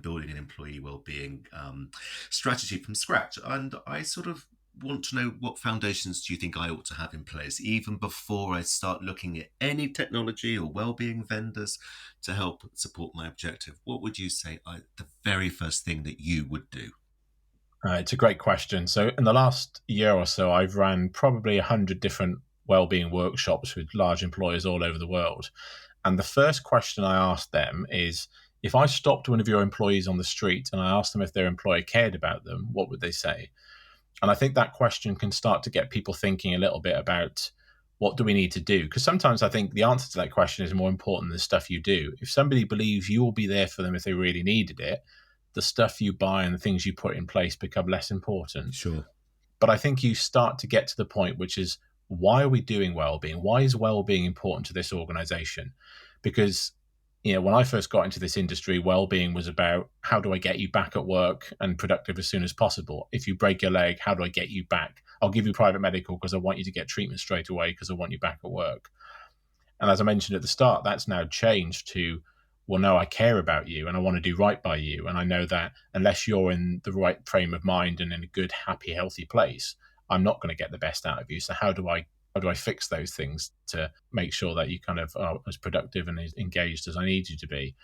building an employee wellbeing strategy from scratch. And I sort of want to know, what foundations do you think I ought to have in place even before I start looking at any technology or wellbeing vendors to help support my objective? What would you say the very first thing that you would do? It's a great question. So in the last year or so, I've ran probably 100 different wellbeing workshops with large employers all over the world. And the first question I asked them is, if I stopped one of your employees on the street and I asked them if their employer cared about them, what would they say? And I think that question can start to get people thinking a little bit about, what do we need to do? Because sometimes I think the answer to that question is more important than the stuff you do. If somebody believes you will be there for them if they really needed it, the stuff you buy and the things you put in place become less important. Sure. But I think you start to get to the point, which is, why are we doing well-being? Why is well-being important to this organization? Because, when I first got into this industry, well-being was about, how do I get you back at work and productive as soon as possible? If you break your leg, how do I get you back? I'll give you private medical because I want you to get treatment straight away because I want you back at work. And as I mentioned at the start, that's now changed to, well, no, I care about you and I want to do right by you. And I know that unless you're in the right frame of mind and in a good, happy, healthy place, I'm not going to get the best out of you. So how do I fix those things to make sure that you kind of are as productive and as engaged as I need you to be?